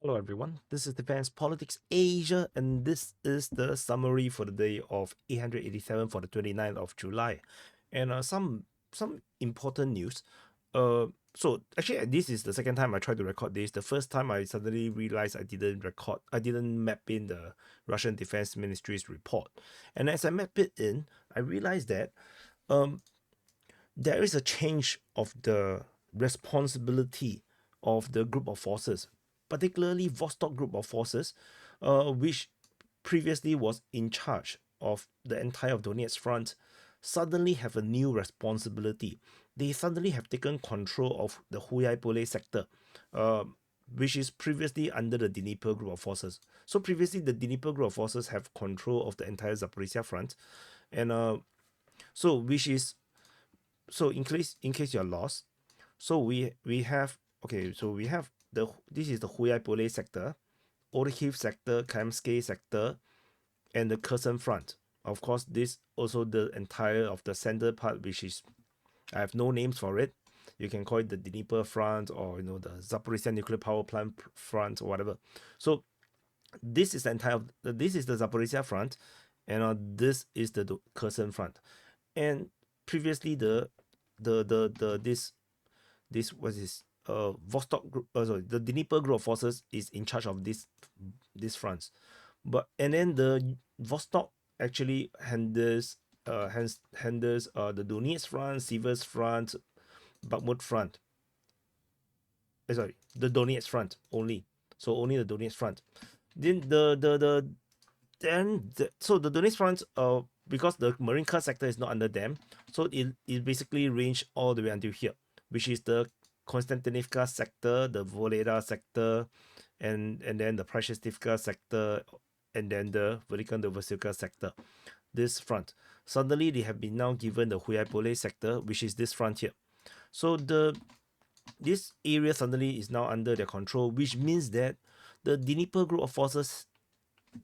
Hello everyone, this is Defense Politics Asia and this is the summary for the day of 887 for the 29th of July. And some important news. So actually this is the second time I tried to record this. The first time I suddenly realized I didn't map in the Russian Defense Ministry's report. And as I map it in, I realized that um there is a change of the responsibility of the group of forces, particularly Vostok group of forces, which previously was in charge of the entire of Donetsk front, suddenly have a new responsibility. They suddenly have taken control of the Huyai sector, uh, which is previously under the Dnieper group of forces. So previously, the Dnieper group of forces have control of the entire Zaporizhzhia front, and so which is so in case you're lost, so we have okay, so we have this is the Huyai sector, Orikhiv sector, Kamsky sector, and the Kherson front. Of course, this also the entire of the center part, which is I have no names for it. You can call it the Dnieper front or the Zaporizhzhia nuclear power plant front or whatever. So this is the entire. This is the Zaporizhzhia front, and this is the Kherson front. And previously the this was this Vostok group, sorry, the Dnieper group of forces is in charge of this fronts, but and then the Vostok actually handles the Donetsk front, Sivers front, Bakhmut front. Sorry, the Donetsk front only. So only the Donetsk front. Then so the Donetsk front, because the Marine Corps sector is not under them, so it basically range all the way until here, which is the Konstantinivka sector, the Voleda sector, and then the Prashestivka sector, and then the Velikan Novosilka sector. This front. Suddenly they have been now given the Huyai sector, which is this front here. So this area suddenly is now under their control, which means that the Dnieper group of forces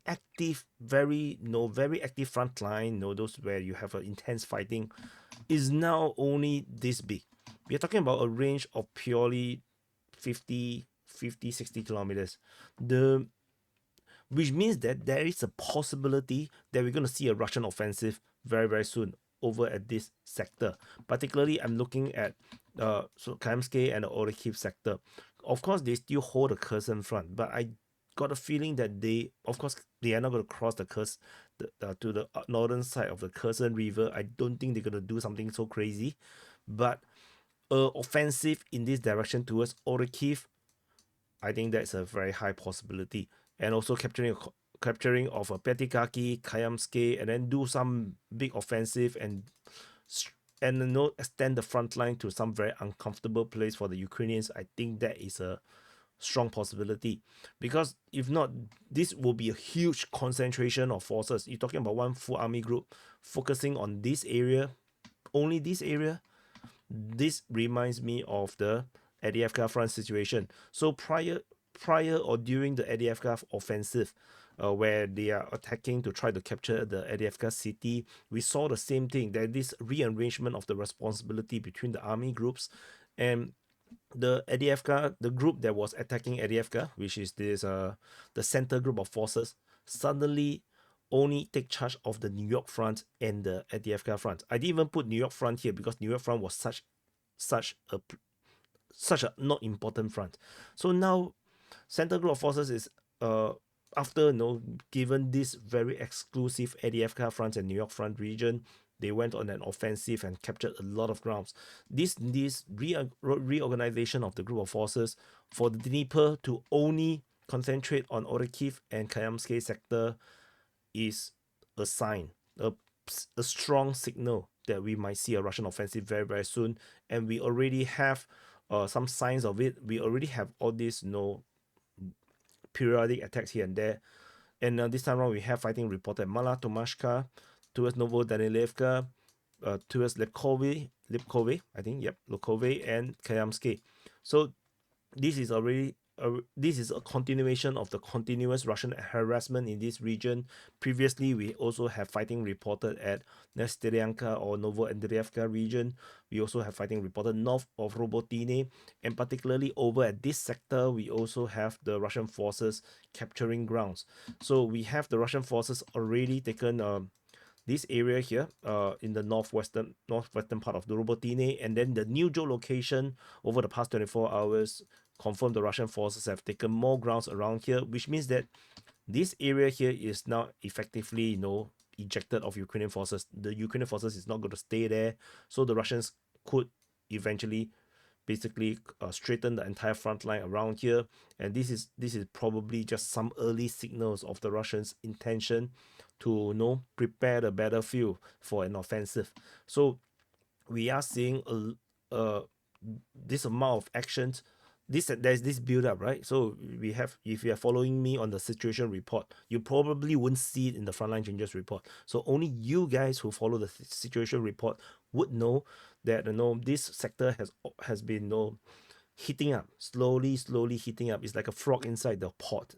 active, very active front line, those where you have an intense fighting, is now only this big. We are talking about a range of purely 50, 60 kilometers. The Which means that there is a possibility that we're going to see a Russian offensive very soon over at this sector. Particularly, I'm looking at so Kamsky and the Orikhiv sector. Of course, they still hold the Kherson front, but I got a feeling that of course, they are not going to cross the to the northern side of the Kherson River. I don't think they're going to do something so crazy, but offensive in this direction towards Orikhiv, I think that's a very high possibility. And also capturing of a Petikaki, Kayamsky, and then do some big offensive and extend the front line to some very uncomfortable place for the Ukrainians. I think that is a strong possibility, because if not, this will be a huge concentration of forces. You're talking about one full army group focusing on this area, only this area. This reminds me of the Adiyevka front situation. So prior or during the Adiyevka offensive, where they are attacking to try to capture the Adiyevka city, we saw the same thing. There this rearrangement of the responsibility between the army groups, and the Adiyevka, the group that was attacking Adiyevka, which is the center group of forces, suddenly only take charge of the New York front and the Adiyevka front. I didn't even put New York front here because New York front was such a such a not important front. So now center group of forces is after given this very exclusive Adiyevka front and New York front region, they went on an offensive and captured a lot of grounds. This reorganization of the group of forces for the Dnieper to only concentrate on Orikhiv and Kayamsky sector is a sign, a strong signal that we might see a Russian offensive very soon, and we already have some signs of it. We already have all these periodic attacks here and there, and this time around we have fighting reported Mala Tomashka, towards Novodanilevka, towards Lipkove, I think, yep, Lipkove and Kayamsky. So this is already this is a continuation of the continuous Russian harassment in this region. Previously, we also have fighting reported at Nestyanka or Novoandreevka region. We also have fighting reported north of Robotine, and particularly over at this sector, we also have the Russian forces capturing grounds. So we have the Russian forces already taken this area here in the northwestern part of the Robotine, and then the new geolocation over the past 24 hours confirmed the Russian forces have taken more grounds around here, which means that this area here is now effectively, ejected of Ukrainian forces. The Ukrainian forces is not going to stay there, so the Russians could eventually basically straighten the entire front line around here, and this is probably just some early signals of the Russians' intention to prepare the battlefield for an offensive. So we are seeing this amount of actions. There's this build up, right? So we have, if you are following me on the situation report, you probably wouldn't see it in the frontline changes report. So only you guys who follow the situation report would know that this sector has been heating up, slowly heating up. It's like a frog inside the pot.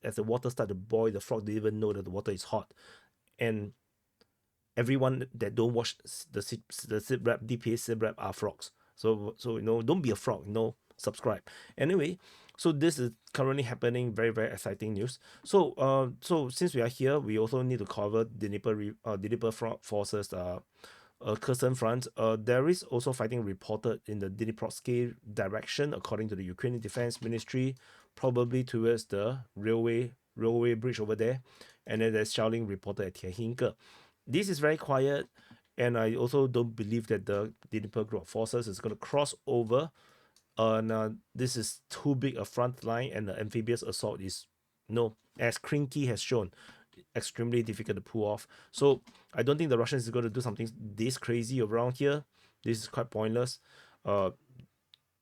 As the water start to boil, the frog didn't even know that the water is hot. And everyone that don't watch the SITREP, DPA SITREP are frogs. So don't be a frog, subscribe. Anyway, so this is currently happening, very, very exciting news. So since we are here, we also need to cover Dnipro forces Kherson front. There is also fighting reported in the Dnipropetrovsk direction, according to the Ukrainian Defense Ministry, probably towards the railway bridge over there. And then there's shelling reported at Tiahinka. This is very quiet, and I also don't believe that the Dnipro group of forces is going to cross over. This is too big a front line, and the amphibious assault is, as Krinky has shown, extremely difficult to pull off. So I don't think the Russians is going to do something this crazy around here. This is quite pointless. I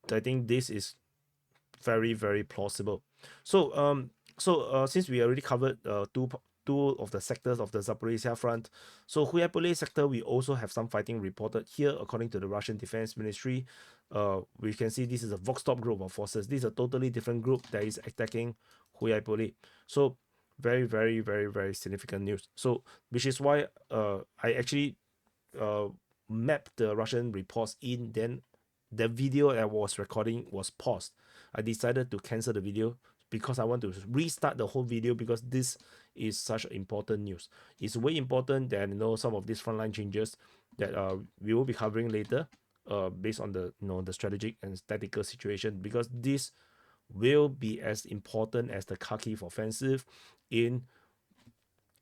think this is very, very plausible. So since we already covered two of the sectors of the Zaporizhzhia front, so Huyapole sector, we also have some fighting reported here, according to the Russian Defense Ministry. We can see this is a Voxtop group of forces. This is a totally different group that is attacking Huyapole. So very, very, very, very significant news. So which is why I actually mapped the Russian reports in. Then the video I was recording was paused. I decided to cancel the video because I want to restart the whole video, because this is such important news. It's way important than some of these frontline changes that we will be covering later, based on the the strategic and tactical situation, because this will be as important as the Kharkiv offensive in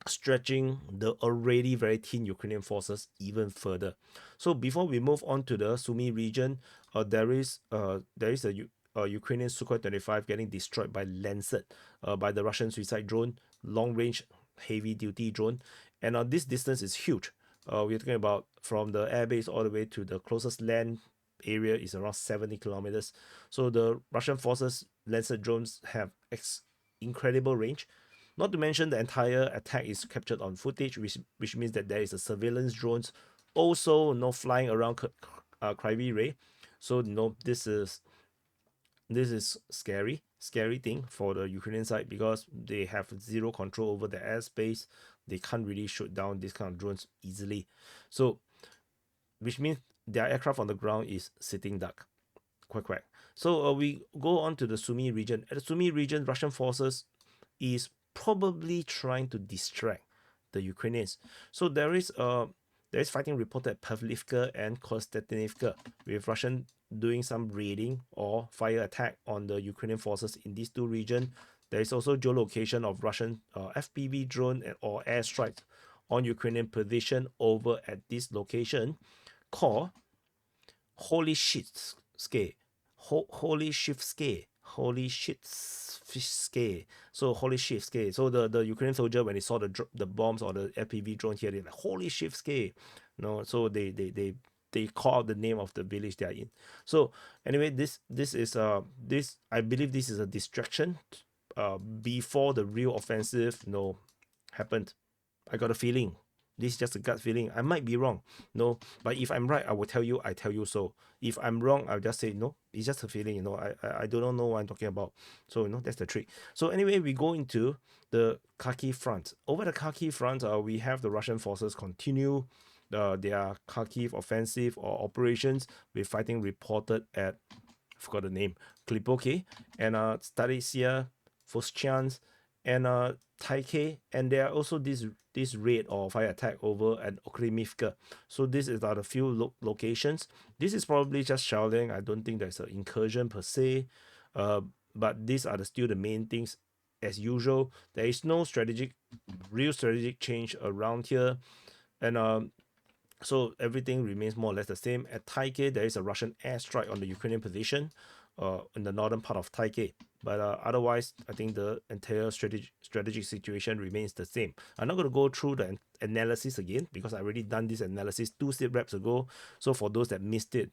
stretching the already very thin Ukrainian forces even further. So before we move on to the Sumy region, there is a Ukrainian Sukhoi 25 getting destroyed by Lancet, by the Russian suicide drone, long range heavy duty drone, and this distance is huge. We're talking about from the airbase all the way to the closest land area is around 70 kilometers. So the Russian forces Lancet drones have incredible range. Not to mention the entire attack is captured on footage, which means that there is a surveillance drones also flying around Kryvyi Rih. So this is scary thing for the Ukrainian side, because they have zero control over the airspace. They can't really shoot down these kind of drones easily. So which means their aircraft on the ground is sitting duck. Quack. So we go on to the Sumy region. At the Sumy region, Russian forces is probably trying to distract the Ukrainians. So there is fighting reported at Pavlivka and Konstantinivka, with Russian doing some raiding or fire attack on the Ukrainian forces in these two regions. There is also geolocation of Russian FPV drone or airstrikes on Ukrainian position over at this location called Holy Shit Scare. Holy Shit Scare. Holy shit scare. So holy shit scare. So the Ukrainian soldier, when they saw the bombs or the FPV drone here, they're like, holy shit scare. So they call out the name of the village they are in. So anyway, this is I believe this is a distraction before the real offensive happened. I got a feeling This is just a gut feeling. I might be wrong. No, but if I'm right, I will tell you, I tell you so. If I'm wrong, I'll just say no. It's just a feeling, I do not know what I'm talking about. So that's the trick. So anyway, we go into the Kharkiv front. Over the Kharkiv front, we have the Russian forces continue their Kharkiv offensive or operations, with fighting reported at, I forgot the name, Klipoke and Zaporizhzhia, Voschans, and Taike, and there are also this raid or fire attack over at Okremivka. So this is the few locations. This is probably just shelling. I don't think there's an incursion per se, but these are still the main things. As usual, there is no real strategic change around here, and so everything remains more or less the same. At Taike, there is a Russian airstrike on the Ukrainian position in the northern part of Taike. But otherwise, I think the entire strategic situation remains the same. I'm not going to go through the analysis again because I already done this analysis 2 SITREPs ago. So for those that missed it,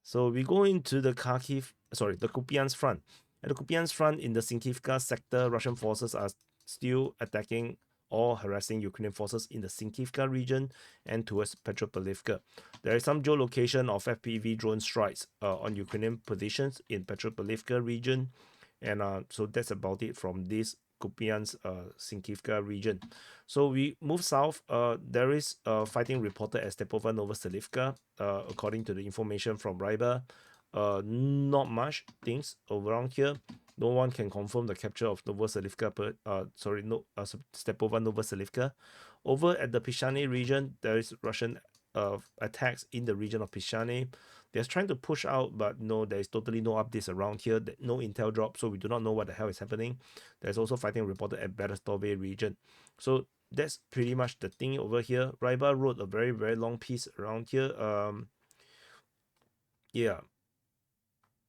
So we go into the Kupiansk front. At the Kupiansk front in the Sinkivka sector, Russian forces are still attacking or harassing Ukrainian forces in the Sinkivka region and towards Petropavlivka. There is some geolocation of FPV drone strikes on Ukrainian positions in Petropavlivka region, and so that's about it from this Kupiansk Sinkivka region. So we move south. There is fighting reported at Stepova Novoselivka, according to the information from Ryber. Not much things around here. No one can confirm the capture of Novoselivka, Stepova Novoselivka. Over at the Pishane region, there is Russian attacks in the region of Pishane. They're trying to push out, but no, there is totally no updates around here. No intel drop, so we do not know what the hell is happening. There's also fighting reported at Berestove region. So that's pretty much the thing over here. Ryba wrote a very, very long piece around here. Yeah,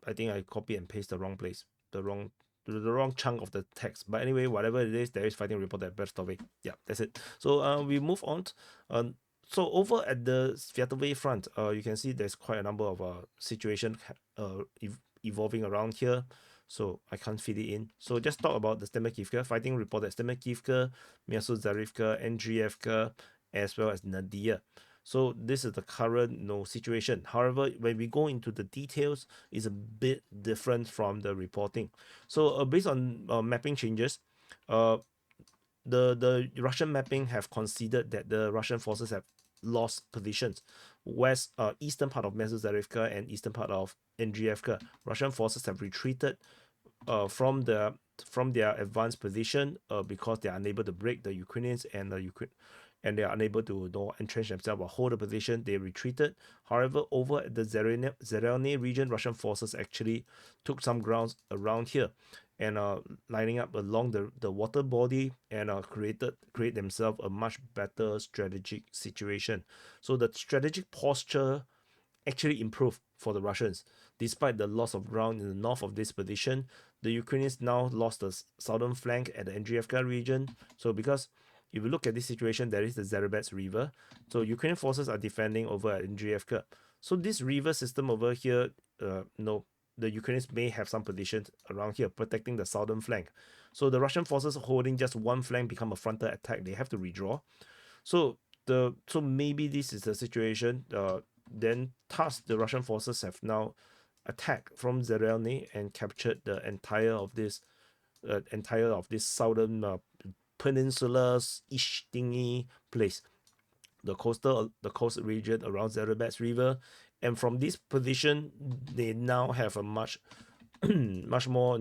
I think I copy and paste the wrong place, the wrong chunk of the text. But anyway, whatever it is, there is fighting reported at Berestove. Yeah, that's it. So we move on. So over at the Sviatove front, you can see there's quite a number of situations evolving around here. So I can't fit it in. So just talk about the Stemakivka. Fighting report at Stemakivka, Myasuzarivka, Andrievka, as well as Nadia. So this is the current situation. However, when we go into the details, it's a bit different from the reporting. So based on mapping changes, the Russian mapping have considered that the Russian forces have lost positions. Eastern part of Myasuzarivka and eastern part of Andrievka. Russian forces have retreated from their advanced position because they are unable to break the Ukrainians and they are unable to entrench themselves or hold the position. They retreated. However, over at the Zerelny region, Russian forces actually took some grounds around here and lining up along the water body and create themselves a much better strategic situation. So the strategic posture actually improved for the Russians. Despite the loss of ground in the north of this position, the Ukrainians now lost the southern flank at the Andrievka region. So because if you look at this situation, there is the Zarabets River. So Ukrainian forces are defending over at Andrievka. So this river system over here, the Ukrainians may have some positions around here protecting the southern flank. So the Russian forces holding just one flank become a frontal attack. They have to redraw. So maybe this is the situation. Then thus the Russian forces have now attacked from Zerelny and captured the entire of this southern peninsula-ish thingy place, the coast region around Zarabets River, and from this position they now have a much more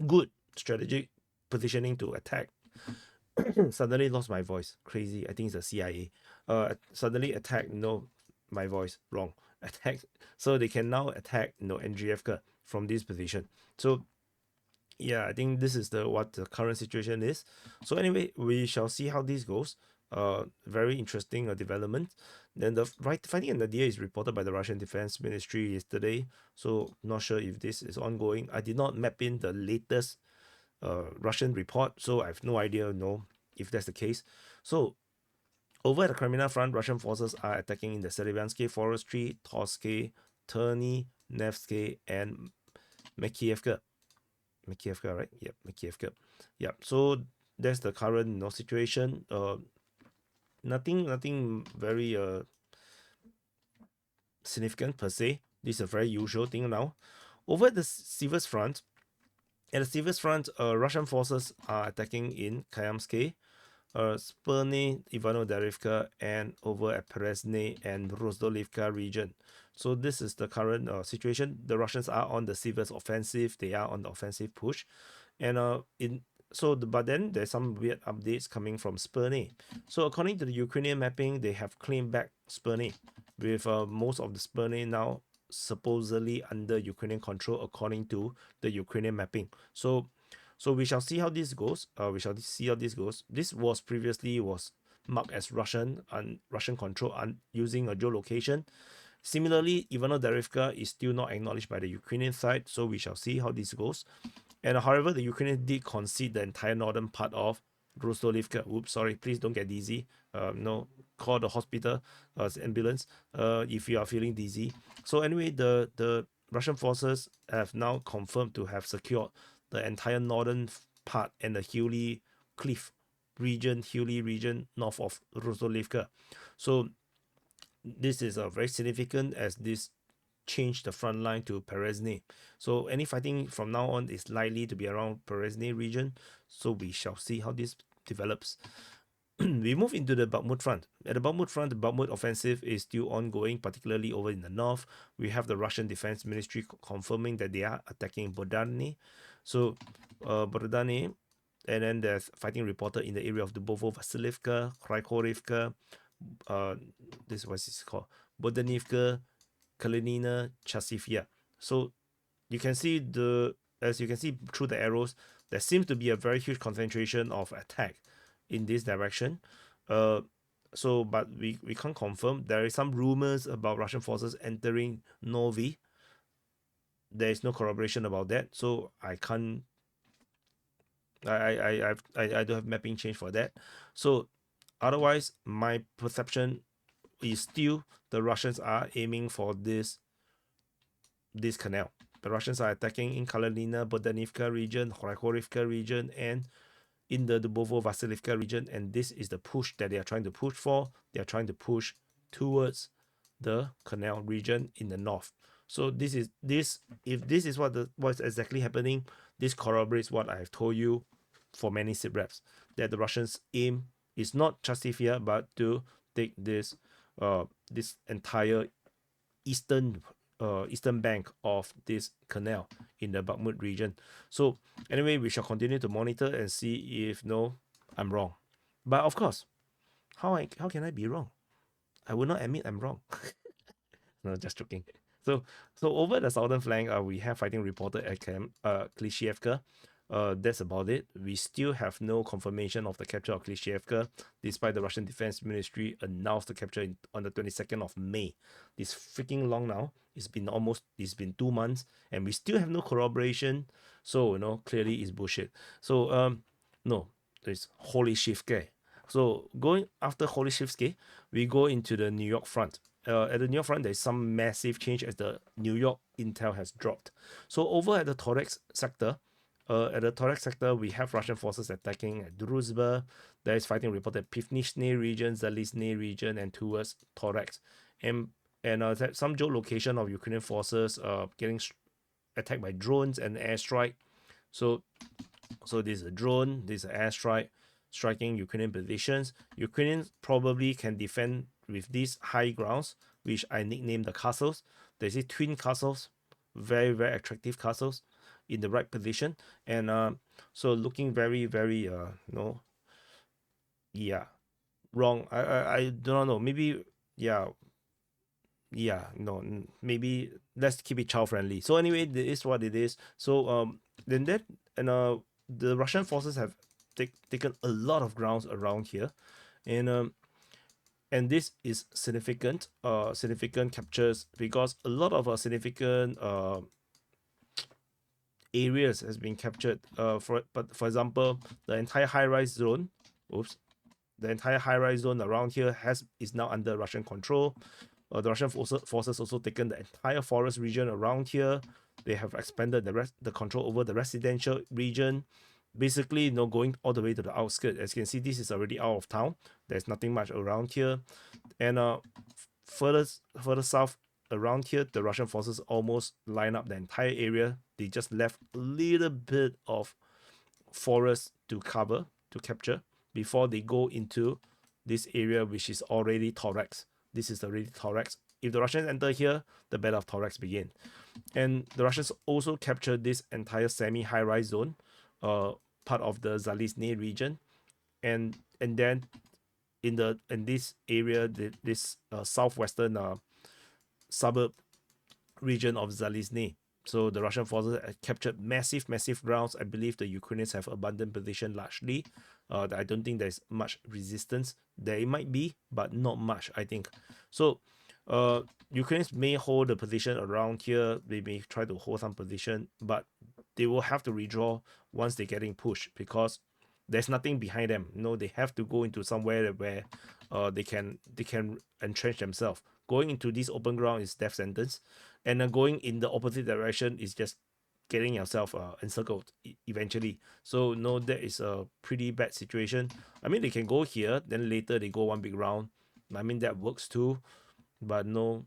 good strategic positioning to attack. Suddenly lost my voice. Crazy. I think it's the CIA. Suddenly attack. No, my voice wrong. Attack. So they can now attack Andrievka from this position. So yeah, I think this is what the current situation is. So anyway, we shall see how this goes. Very interesting development. Then the fighting in Nadia is reported by the Russian Defense Ministry yesterday. So not sure if this is ongoing. I did not map in the latest Russian report, so I have no idea if that's the case. So over at the Crimea front, Russian forces are attacking in the Seribyansky Forestry, Torske, Terny, Nevsky, and Makievka. Makievka, right? Yep, Makievka. Yep. So that's the current situation. Nothing very significant per se. This is a very usual thing now. Over at the Sivers front, Russian forces are attacking in Kayamsky, Spurny, Ivano-Darivka, and over at Perezhny and Rozdolivka region. So this is the current situation. The Russians are on the Sivers offensive. They are on the offensive push, and but then there's some weird updates coming from Spurny. So according to the Ukrainian mapping, they have claimed back Spurny, with most of the Spurny now supposedly under Ukrainian control according to the Ukrainian mapping. So we shall see how this goes. This was previously marked as Russian control using a geolocation. Similarly, Ivano-Darivka is still not acknowledged by the Ukrainian side, so we shall see how this goes. And however, the Ukrainians did concede the entire northern part of Rostolivka. Oops, sorry, please don't get dizzy. No, call the hospital, ambulance, if you are feeling dizzy. So anyway, the Russian forces have now confirmed to have secured the entire northern part and the hilly region north of Rostolivka. So this is very significant as this changed the front line to Perezhny. So any fighting from now on is likely to be around Perezhny region. So we shall see how this develops. We move into the Bakhmut front. At the Bakhmut front, the Bakhmut offensive is still ongoing, particularly over in the north. We have the Russian Defense Ministry confirming that they are attacking Bodani. So Bodani, and then there's fighting reported in the area of Dubovo, Vasilivka, Kraikorivka, this was it's called Bodanivka, Kalinina, Chasivia. So you can see as you can see through the arrows, there seems to be a very huge concentration of attack in this direction. But we can't confirm. There is some rumors about Russian forces entering Novi. There is no corroboration about that, so I can't. I don't have mapping change for that. So otherwise, my perception is still the Russians are aiming for this canal. The Russians are attacking in Kalinina, Bodanivka region, Khorivka region, and in the Dubovo Vasilivka region, and this is the push that they are trying to push for. They are trying to push towards the canal region in the north. So if this is what's exactly happening, this corroborates what I have told you for many SITREPs, that the Russians aim is not Chasivia but to take this entire eastern bank of this canal in the Bakhmut region. So anyway, we shall continue to monitor and see if I'm wrong. But of course, how can I be wrong? I will not admit I'm wrong. No, just joking. So over the southern flank, we have fighting reported at Klishchievka. That's about it. We still have no confirmation of the capture of Klishchievka, despite the Russian Defense Ministry announced the capture on the 22nd of May. This freaking long now. It's been 2 months, and we still have no corroboration. So clearly it's bullshit. So no, it's Holy Shivke. So going after Holy Shivke, we go into the New York front. At the New York front, there's some massive change as the New York intel has dropped. So over at the Torex sector, we have Russian forces attacking at Druzhba. There is fighting reported at Pivnishny region, Zalizny region, and towards Torex. And some geolocation of Ukrainian forces getting attacked by drones and airstrike. So this is a drone, this is an airstrike striking Ukrainian positions. Ukrainians probably can defend with these high grounds, which I nicknamed the castles. There's these twin castles, very, very attractive castles in the right position. And so looking very, very, wrong. I do not know. Maybe, maybe let's keep it child friendly. So anyway, this is what it is. So the Russian forces have taken a lot of grounds around here, and this is significant captures, because a lot of significant areas has been captured. For example, the entire high-rise zone. The entire high-rise zone around here is now under Russian control. The Russian forces also taken the entire forest region around here. They have expanded the control over the residential region, basically, going all the way to the outskirts. As you can see, this is already out of town. There's nothing much around here. And further south around here, the Russian forces almost line up the entire area. They just left a little bit of forest to capture before they go into this area, which is already thorax. This is already thorax. If the Russians enter here, the battle of thorax begin. And the Russians also captured this entire semi-high-rise zone, part of the Zalizny region, and then in this area, this southwestern suburb region of Zalizny. So the Russian forces have captured massive grounds. I believe the Ukrainians have abandoned position largely. I don't think there's much resistance. There might be, but not much, I think. So Ukrainians may hold the position around here. They may try to hold some position, but they will have to redraw once they're getting pushed, because there's nothing behind them. They have to go into somewhere where they can entrench themselves. Going into this open ground is death sentence, and going in the opposite direction is just getting yourself encircled eventually. So no, that is a pretty bad situation. I mean, they can go here, then later they go one big round. I mean, that works too, but no,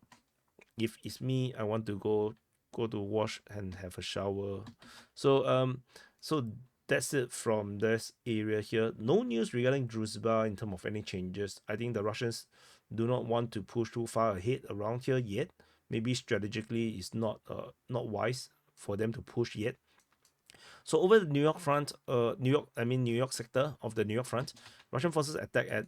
if it's me, I want to go to wash and have a shower. So that's it from this area here. No news regarding Druzhba in terms of any changes. I think the Russians do not want to push too far ahead around here yet. Maybe strategically it's not wise for them to push yet. So over the New York front, New York sector of the New York front, Russian forces attack at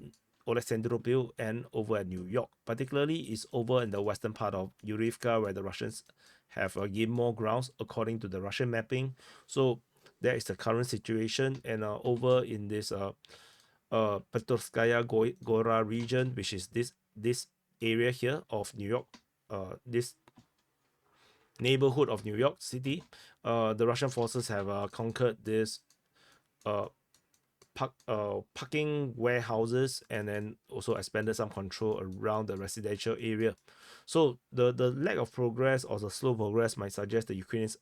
Alexandropol and over at New York. Particularly is over in the western part of Yurivka, where the Russians have gained more grounds according to the Russian mapping. So that is the current situation. And over in this Petrovskaya Gora region, which is this area here of New York, this neighborhood of New York City, the Russian forces have conquered this parking warehouses, and then also expanded some control around the residential area. So the lack of progress or the slow progress might suggest the Ukrainians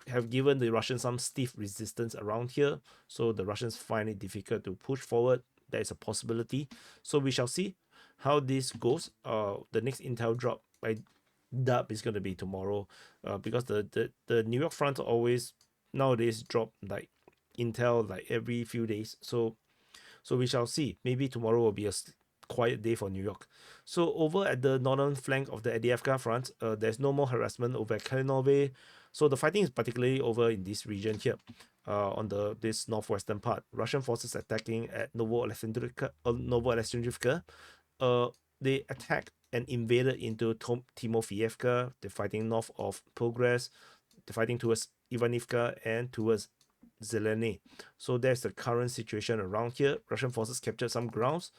have given the Russians some stiff resistance around here. So the Russians find it difficult to push forward. There is a possibility. So we shall see how this goes. The next intel drop by dub is going to be tomorrow, because the New York front always nowadays drop like intel like every few days. So we shall see. Maybe tomorrow will be a quiet day for New York. So over at the northern flank of the Adiyevka front, there's no more harassment over at Kalinove. So the fighting is particularly over in this region here, on this northwestern part. Russian forces attacking at Novoalexandrivka. They attacked and invaded into Timofeyevka. They're fighting north of Progress. They're fighting towards Ivanivka and towards Zeleny. So that's the current situation around here. Russian forces captured some grounds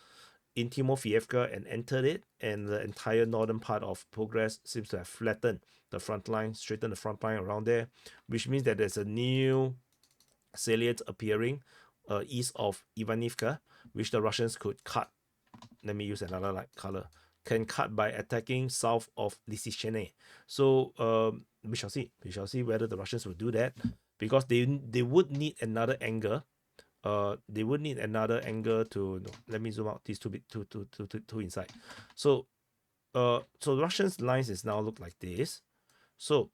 in Timofeyevka and entered it, and the entire northern part of Progress seems to have flattened the front line, straightened the front line around there, which means that there's a new salient appearing east of Ivanivka, which the Russians could cut. Let me use another light color. Can cut by attacking south of Lysychenny. So we shall see. We shall see whether the Russians will do that, because they would need another angle. They would need another angle to. No, let me zoom out. These two inside. So the Russians' lines is now look like this. So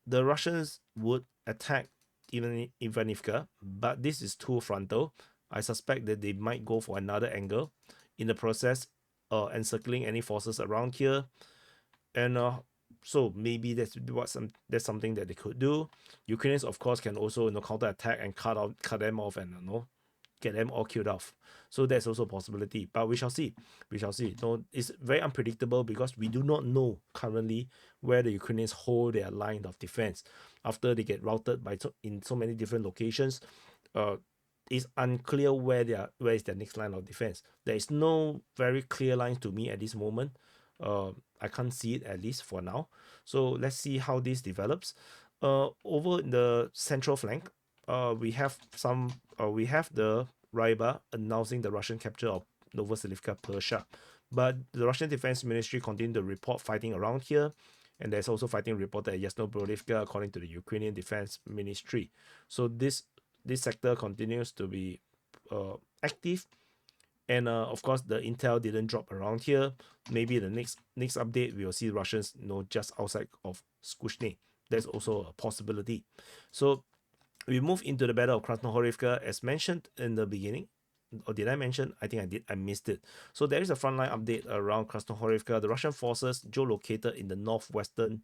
the Russians would attack even Ivanivka, but this is too frontal. I suspect that they might go for another angle in the process, encircling any forces around here, and so maybe that's something that they could do. Ukrainians, of course, can also counter attack and cut them off, and get them all killed off. So that's also a possibility, but we shall see. It's very unpredictable, because we do not know currently where the Ukrainians hold their line of defense after they get routed in so many different locations. It's unclear where is their next line of defense. There is no very clear line to me at this moment. I can't see it, at least for now. So let's see how this develops. Over in the central flank, we have the Ryba announcing the Russian capture of Novoselivka Persia, but the Russian Defense Ministry continued to report fighting around here, and there's also fighting reported at Yasnoborovka, according to the Ukrainian Defense Ministry. So this sector continues to be active, and of course the intel didn't drop around here. Maybe the next update we will see Russians, just outside of Skushny. That's also a possibility. So we move into the Battle of Krasnohorivka as mentioned in the beginning. Or did I mention? I think I did. I missed it. So there is a frontline update around Krasnohorivka. The Russian forces geolocated in the northwestern,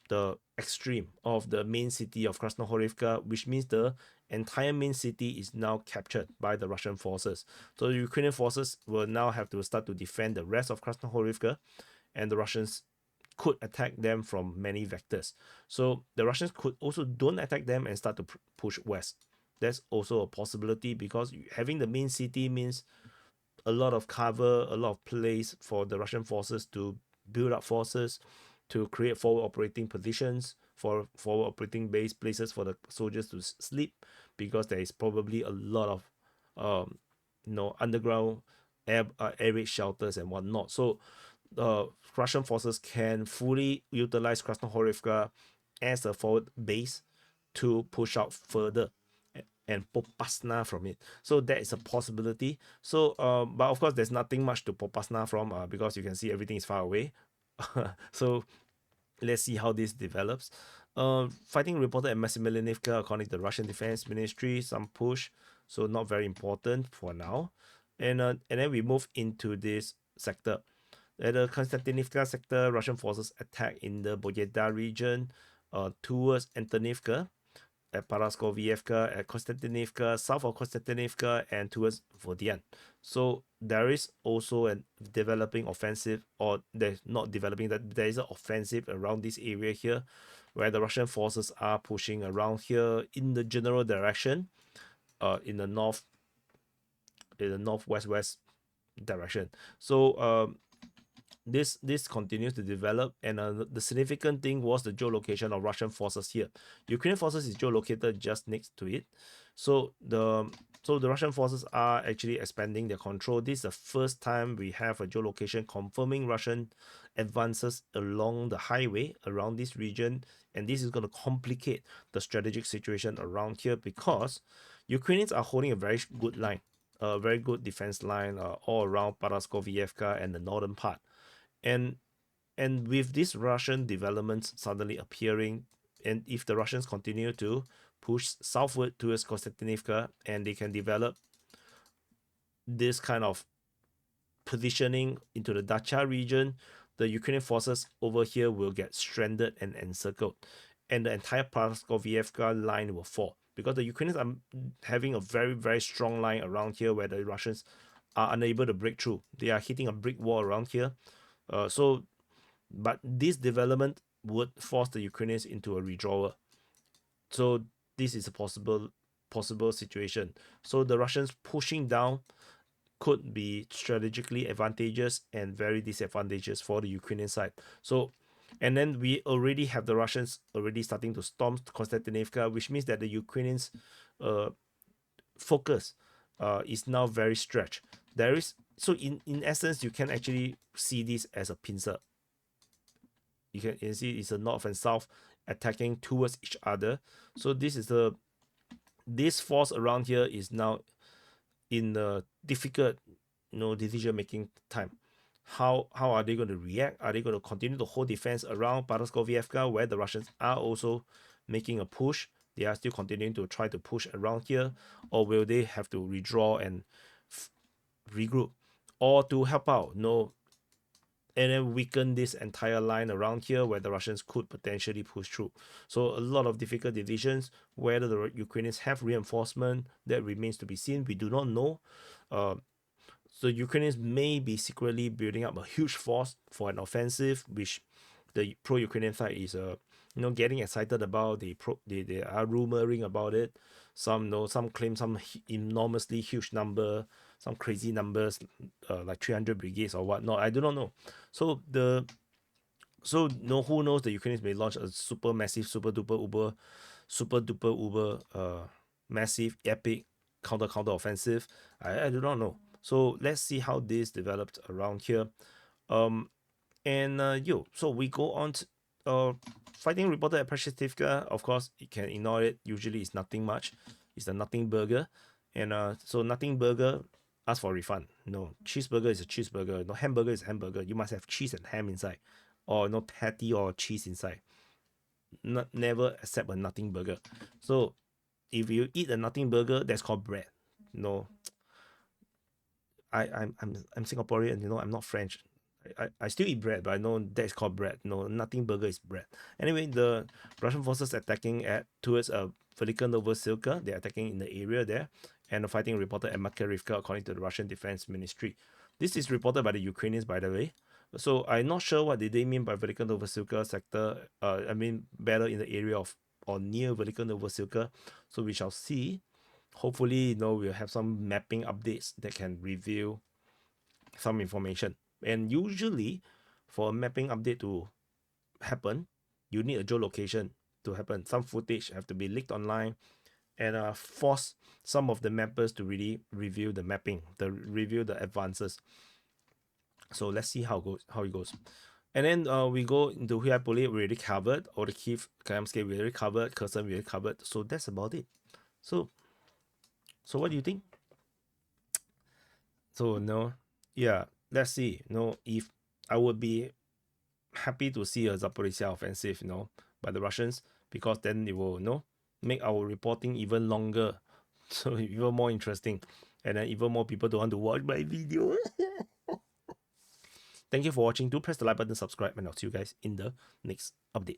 the extreme of the main city of Krasnohorivka, which means the entire main city is now captured by the Russian forces. So the Ukrainian forces will now have to start to defend the rest of Krasnohorivka, and the Russians could attack them from many vectors. So the Russians could also don't attack them and start to push west. That's also a possibility, because having the main city means a lot of cover, a lot of place for the Russian forces to build up forces, to create forward operating positions, for forward operating base places for the soldiers to sleep, because there is probably a lot of underground air raid shelters and whatnot. So Russian forces can fully utilize Krasnohorivka as a forward base to push out further and Popasna from it. So that is a possibility. So, but of course, there's nothing much to Popasna from, because you can see everything is far away. So let's see how this develops. Fighting reported at Masimilivka, according to the Russian Defense Ministry, some push, so not very important for now. And then we move into this sector. At the Konstantinivka sector, Russian forces attack in the Boyeda region towards Antonivka, at Paraskovievka, at Konstantinivka, south of Konstantinivka, and towards Vodian. So there is also a developing offensive, or there's not developing, that there is an offensive around this area here, where the Russian forces are pushing around here in the general direction, in the northwest direction. So this continues to develop, and the significant thing was the geolocation of Russian forces here. Ukrainian forces is geolocated just next to it, so the Russian forces are actually expanding their control. This is the first time we have a geolocation confirming Russian advances along the highway around this region, and this is going to complicate the strategic situation around here, because Ukrainians are holding a very good line, a very good defense line all around Paraskovievka and the northern part. And with this Russian developments suddenly appearing, and if the Russians continue to push southward towards Konstantinivka, and they can develop this kind of positioning into the Dacha region, the Ukrainian forces over here will get stranded and encircled, and the entire Paraskovievka line will fall, because the Ukrainians are having a very, very strong line around here where the Russians are unable to break through. They are hitting a brick wall around here. But this development would force the Ukrainians into a withdrawal. So this is a possible situation. So the Russians pushing down could be strategically advantageous and very disadvantageous for the Ukrainian side. So, and then we already have the Russians already starting to storm Konstantinivka, which means that the Ukrainians' focus is now very stretched. There is, so in essence, you can actually see this as a pincer. You can see it's a north and south attacking towards each other. So this force around here is now in a difficult, decision making time. How are they going to react? Are they going to continue to hold defense around Paraskovievka, where the Russians are also making a push? They are still continuing to try to push around here, or will they have to withdraw and regroup, or to help out? No, and then weaken this entire line around here where the Russians could potentially push through. So a lot of difficult decisions. Whether the Ukrainians have reinforcement, that remains to be seen. We do not know. So Ukrainians may be secretly building up a huge force for an offensive, which the pro-Ukrainian side is getting excited about. They are rumoring about it. Some claim some enormously huge number, some crazy numbers, like 300 brigades or whatnot. I do not know. So who knows? The Ukrainians may launch a super massive, super duper uber, massive epic counter offensive. I do not know. So let's see how this developed around here. So we go on fighting reported at Prashtivka, of course, you can ignore it. Usually it's nothing much. It's a nothing burger. And so nothing burger, ask for refund. No, cheeseburger is a cheeseburger. No, hamburger is a hamburger. You must have cheese and ham inside. Or no patty or cheese inside. Never accept a nothing burger. So if you eat a nothing burger, that's called bread. No, I'm Singaporean, I'm not French. I still eat bread, but I know that is called bread. No, nothing burger is bread. Anyway, the Russian forces attacking towards a Velika Novosilka. They're attacking in the area there, and the fighting reported at Makarivka, according to the Russian Defense Ministry. This is reported by the Ukrainians, by the way. So I'm not sure what did they mean by Velika Novosilka sector. Battle in the area of or near Velika Novosilka. So we shall see. Hopefully, we'll have some mapping updates that can reveal some information. And usually, for a mapping update to happen, you need a geolocation to happen. Some footage have to be leaked online and force some of the mappers to really review the mapping, review the advances. So let's see how it goes. And then we go into Huaypuli, we already covered, or the Kiev Kamsky, we already covered, Kherson, we already covered. So that's about it. So what do you think? So yeah, let's see. If I would be happy to see a Zaporizhzhia offensive, by the Russians, because then it will, make our reporting even longer, so even more interesting, and then even more people don't want to watch my video. Thank you for watching. Do press the like button, subscribe, and I'll see you guys in the next update.